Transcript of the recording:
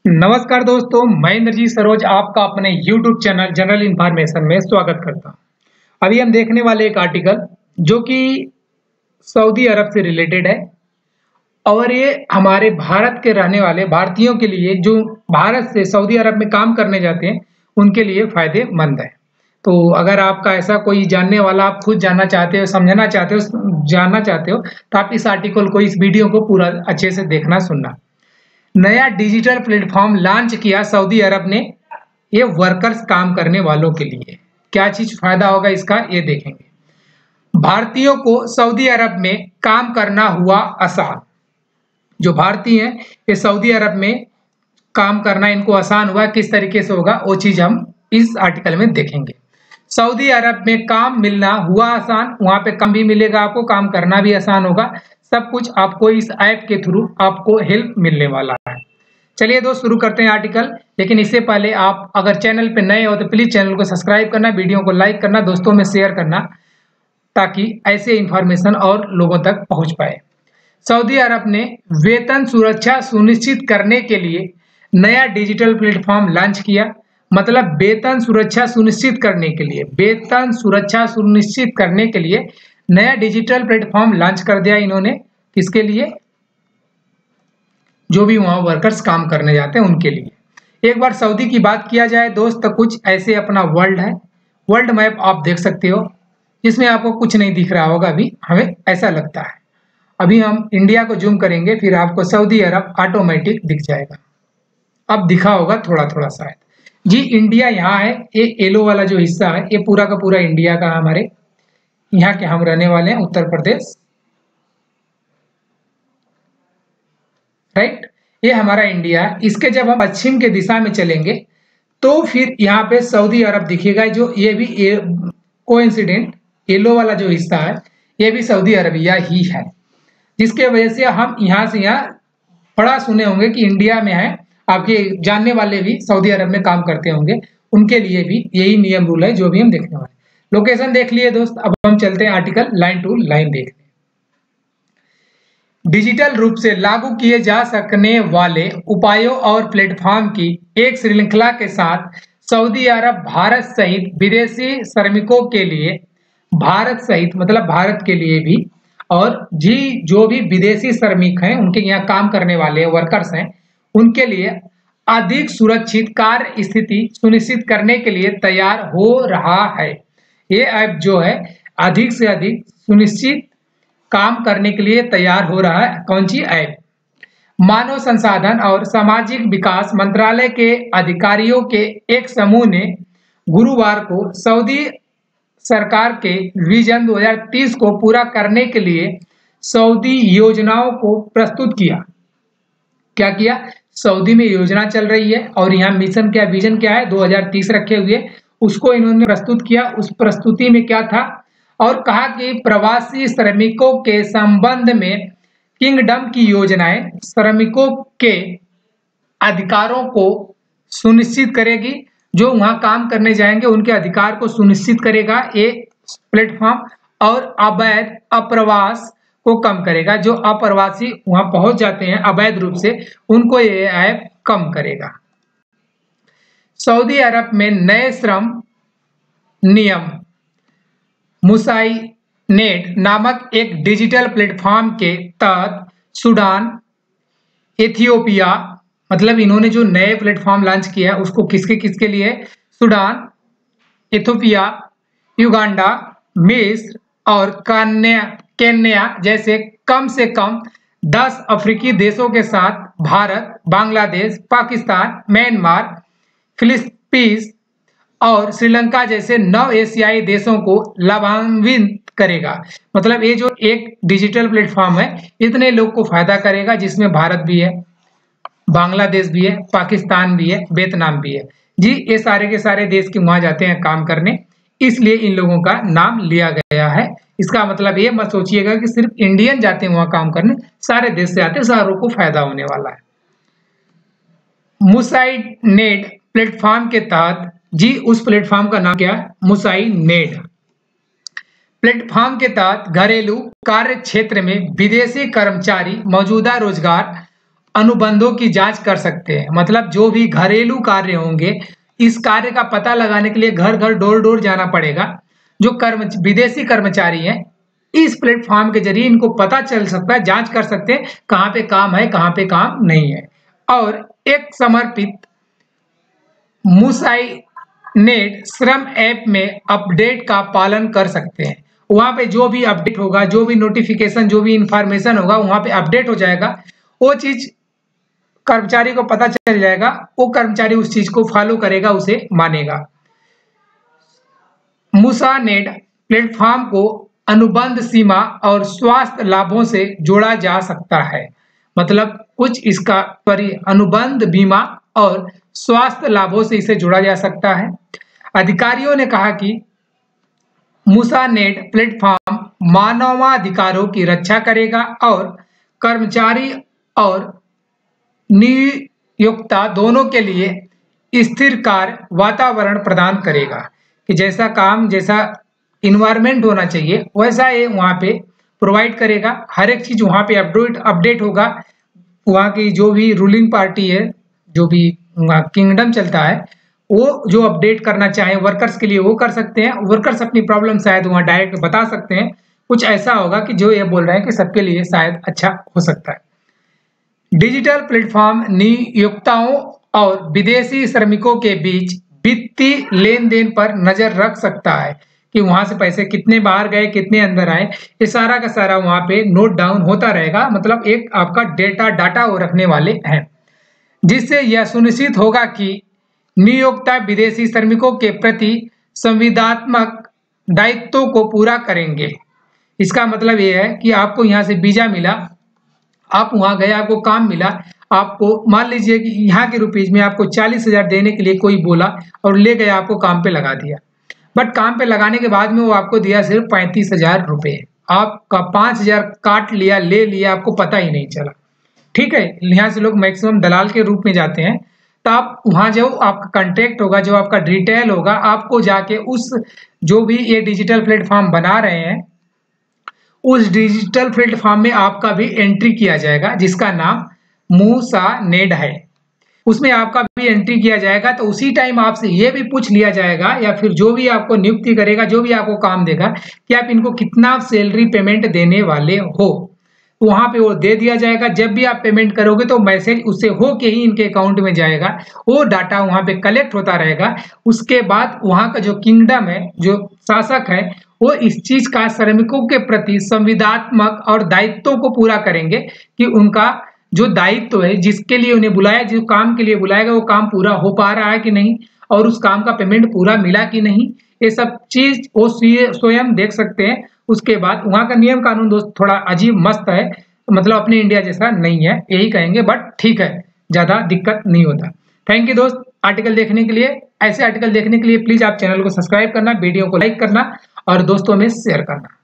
नमस्कार दोस्तों, मैं इंद्रजीत सरोज आपका अपने YouTube चैनल जनरल इन्फॉर्मेशन में स्वागत करता हूं। अभी हम देखने वाले एक आर्टिकल जो कि सऊदी अरब से रिलेटेड है और ये हमारे भारत के रहने वाले भारतीयों के लिए जो भारत से सऊदी अरब में काम करने जाते हैं उनके लिए फायदेमंद है। तो अगर आपका ऐसा कोई जानने वाला आप खुद जानना चाहते हो, समझना चाहते हो, जानना चाहते हो तो आप इस आर्टिकल को, इस वीडियो को पूरा अच्छे से देखना सुनना। नया डिजिटल प्लेटफॉर्म लॉन्च किया सऊदी अरब ने, ये वर्कर्स काम करने वालों के लिए। क्या चीज फायदा होगा इसका ये देखेंगे। भारतीयों को सऊदी अरब में काम करना हुआ आसान। जो भारतीय हैं ये सऊदी अरब में काम करना इनको आसान हुआ, किस तरीके से होगा वो चीज हम इस आर्टिकल में देखेंगे। सऊदी अरब में काम मिलना हुआ आसान, वहां पे काम भी मिलेगा, आपको काम करना भी आसान होगा। सब कुछ आपको इस ऐप के थ्रू आपको हेल्प मिलने वाला है। चलिए दोस्त शुरू करते हैं आर्टिकल। लेकिन इससे पहले आप अगर चैनल पे नए हो तो प्लीज चैनल को सब्सक्राइब करना, वीडियो को लाइक करना, दोस्तों में शेयर करना ताकि ऐसे इंफॉर्मेशन और लोगों तक पहुंच पाए। सऊदी अरब ने वेतन सुरक्षा सुनिश्चित करने के लिए नया डिजिटल प्लेटफॉर्म लॉन्च किया। मतलब वेतन सुरक्षा सुनिश्चित करने के लिए, वेतन सुरक्षा सुनिश्चित करने के लिए नया डिजिटल प्लेटफॉर्म लॉन्च कर दिया इन्होंने। किसके लिए? जो भी वहां वर्कर्स काम करने जाते हैं उनके लिए। एक बार सऊदी की बात किया जाए दोस्त तो कुछ ऐसे अपना वर्ल्ड है, वर्ल्ड मैप आप देख सकते हो, जिसमें आपको कुछ नहीं दिख रहा होगा अभी, हमें ऐसा लगता है। अभी हम इंडिया को जूम करेंगे फिर आपको सऊदी अरब ऑटोमेटिक दिख जाएगा। अब दिखा होगा थोड़ा थोड़ा शायद। जी इंडिया यहाँ है, ये येलो वाला जो हिस्सा है ये पूरा का पूरा इंडिया का, हमारे यहाँ के हम रहने वाले हैं, उत्तर प्रदेश, राइट। ये हमारा इंडिया है। इसके जब हम पश्चिम के दिशा में चलेंगे तो फिर यहाँ पे सऊदी अरब दिखेगा। जो ये भी कोइंसिडेंट येलो वाला जो हिस्सा है ये भी सऊदी अरबिया ही है, जिसके वजह से हम यहाँ से यहाँ पढ़ा सुने होंगे कि इंडिया में है। आपके जानने वाले भी सऊदी अरब में काम करते होंगे, उनके लिए भी यही नियम रूल है जो भी हम देखने वाले। लोकेशन देख लिए दोस्त। अब हम चलते हैं आर्टिकल लाइन टू लाइन देखने। डिजिटल रूप से लागू किए जा सकने वाले उपायों और प्लेटफॉर्म की एक श्रृंखला के साथ सऊदी अरब भारत सहित विदेशी श्रमिकों के लिए, भारत सहित मतलब भारत के लिए भी, और जी जो भी विदेशी श्रमिक हैं उनके यहाँ काम करने वाले वर्कर्स हैं उनके लिए अधिक सुरक्षित कार्य स्थिति सुनिश्चित करने के लिए तैयार हो रहा है। ये ऐप जो है अधिक से अधिक सुनिश्चित काम करने के लिए तैयार हो रहा है। कौन सी ऐप? मानव संसाधन और सामाजिक विकास मंत्रालय के अधिकारियों के एक समूह ने गुरुवार को सऊदी सरकार के विजन 2030 को पूरा करने के लिए सऊदी योजनाओं को प्रस्तुत किया। क्या किया? सऊदी में योजना चल रही है और यहाँ मिशन क्या, विजन क्या है 2030 रखे हुए, उसको इन्होंने प्रस्तुत किया। उस प्रस्तुति में क्या था और कहा कि प्रवासी श्रमिकों के संबंध में किंगडम की योजनाएं श्रमिकों के अधिकारों को सुनिश्चित करेगी। जो वहां काम करने जाएंगे उनके अधिकार को सुनिश्चित करेगा ये प्लेटफॉर्म, और अवैध अप्रवास को कम करेगा। जो अप्रवासी वहां पहुंच जाते हैं अवैध रूप से, उनको ये ऐप कम करेगा। सऊदी अरब में नए श्रम नियम मुसाई नेट नामक एक डिजिटल प्लेटफॉर्म के तहत सूडान, इथियोपिया, मतलब इन्होंने जो नए प्लेटफॉर्म लॉन्च किया उसको किसके किसके लिए? सूडान, इथियोपिया, युगांडा, मिस्र और केन्या जैसे कम से कम 10 अफ्रीकी देशों के साथ भारत, बांग्लादेश, पाकिस्तान, म्यांमार, फिलीपींस और श्रीलंका जैसे 9 एशियाई देशों को लाभान्वित करेगा। मतलब ये जो एक डिजिटल प्लेटफॉर्म है इतने लोग को फायदा करेगा, जिसमें भारत भी है, बांग्लादेश भी है, पाकिस्तान भी है, वियतनाम भी है। जी ये सारे के सारे देश के वहां जाते हैं काम करने, इसलिए इन लोगों का नाम लिया गया है। इसका मतलब ये मत सोचिएगा कि सिर्फ इंडियन जाते हैं वहां काम करने, सारे देश से आते हैं, सारों को फायदा होने वाला है। मुसाइड नेट प्लेटफॉर्म के तहत, जी उस प्लेटफॉर्म का नाम क्या है? मुसाई नेट प्लेटफॉर्म के तहत घरेलू कार्य क्षेत्र में विदेशी कर्मचारी मौजूदा रोजगार अनुबंधों की जांच कर सकते हैं। मतलब जो भी घरेलू कार्य होंगे, इस कार्य का पता लगाने के लिए घर घर डोर डोर जाना पड़ेगा। जो विदेशी कर्मचारी हैं, इस प्लेटफॉर्म के जरिए इनको पता चल सकता है, जांच कर सकते हैं कहाँ पे काम है, कहाँ पे काम नहीं है। और एक समर्पित मुसाइनेट श्रम ऐप में अपडेट का पालन कर सकते हैं। वहां पे जो भी अपडेट होगा, जो भी नोटिफिकेशन, जो भी इंफॉर्मेशन होगा, वहां पे अपडेट हो जाएगा। वो चीज कर्मचारी को पता चल जाएगा, वो कर्मचारी उस चीज को फॉलो करेगा, उसे मानेगा। मुसानेट प्लेटफॉर्म को अनुबंध सीमा और स्वास्थ्य लाभों से जोड़ा जा सकता है। मतलब कुछ इसका अनुबंध बीमा और स्वास्थ्य लाभों से इसे जोड़ा जा सकता है। अधिकारियों ने कहा कि मुसानेट प्लेटफॉर्म मानवाधिकारों की रक्षा करेगा और कर्मचारी और नियोक्ता दोनों के लिए स्थिर कार्य वातावरण प्रदान करेगा कि जैसा काम, जैसा इन्वायरमेंट होना चाहिए, वैसा ये वहाँ पे प्रोवाइड करेगा। हर एक चीज वहाँ पे अपडेट होगा। वहाँ की जो भी रूलिंग पार्टी है, जो भी किंगडम चलता है, वो जो अपडेट करना चाहे वर्कर्स के लिए वो कर सकते हैं। वर्कर्स अपनी प्रॉब्लम शायद वहाँ डायरेक्ट बता सकते हैं। कुछ ऐसा होगा कि जो ये बोल रहे हैं कि सबके लिए शायद अच्छा हो सकता है। डिजिटल प्लेटफॉर्म नियोक्ताओं और विदेशी श्रमिकों के बीच वित्तीय लेन देन पर नजर रख सकता है कि वहां से पैसे कितने बाहर गए, कितने अंदर आए। ये सारा का सारा वहां पे नोट डाउन होता रहेगा। मतलब एक आपका डाटा वो रखने वाले हैं, जिससे यह सुनिश्चित होगा कि नियोक्ता विदेशी श्रमिकों के प्रति संविदात्मक दायित्वों को पूरा करेंगे। इसका मतलब यह है कि आपको यहाँ से वीजा मिला, आप वहां गए, आपको काम मिला, आपको मान लीजिए कि यहाँ के रुपीज में आपको 40,000 देने के लिए कोई बोला और ले गया, आपको काम पे लगा दिया। बट काम पे लगाने के बाद में वो आपको दिया सिर्फ 35,000 रुपये। आपका 5,000 काट लिया, ले लिया, आपको पता ही नहीं चला। ठीक है, यहाँ से लोग मैक्सिमम दलाल के रूप में जाते हैं। तो आप वहां जो आपका कॉन्ट्रैक्ट होगा, जो आपका डिटेल होगा, आपको जाके उस जो भी ये डिजिटल प्लेटफॉर्म बना रहे हैं, उस डिजिटल प्लेटफॉर्म में आपका भी एंट्री किया जाएगा, जिसका नाम मुसानेट है। उसमें आपका भी एंट्री किया जाएगा। तो उसी टाइम आपसे ये भी पूछ लिया जाएगा, या फिर जो भी आपको नियुक्ति करेगा, जो भी आपको काम देगा, कि आप इनको कितना सैलरी पेमेंट देने वाले हो। वहां पे वो दे दिया जाएगा। जब भी आप पेमेंट करोगे तो मैसेज उससे हो के ही इनके अकाउंट में जाएगा। वो डाटा वहां पे कलेक्ट होता रहेगा। उसके बाद वहां का जो किंगडम है, जो शासक है, वो इस चीज का श्रमिकों के प्रति संविदात्मक और दायित्वों को पूरा करेंगे कि उनका जो दायित्व है, जिसके लिए उन्हें बुलाया, जो काम के लिए बुलाएगा, वो काम पूरा हो पा रहा है कि नहीं, और उस काम का पेमेंट पूरा मिला कि नहीं। ये सब चीज वो स्वयं देख सकते हैं। उसके बाद वहां का नियम कानून दोस्त थोड़ा अजीब मस्त है, मतलब अपने इंडिया जैसा नहीं है, यही कहेंगे। बट ठीक है, ज्यादा दिक्कत नहीं होता। थैंक यू दोस्त आर्टिकल देखने के लिए। ऐसे आर्टिकल देखने के लिए प्लीज आप चैनल को सब्सक्राइब करना, वीडियो को लाइक करना और दोस्तों में शेयर करना।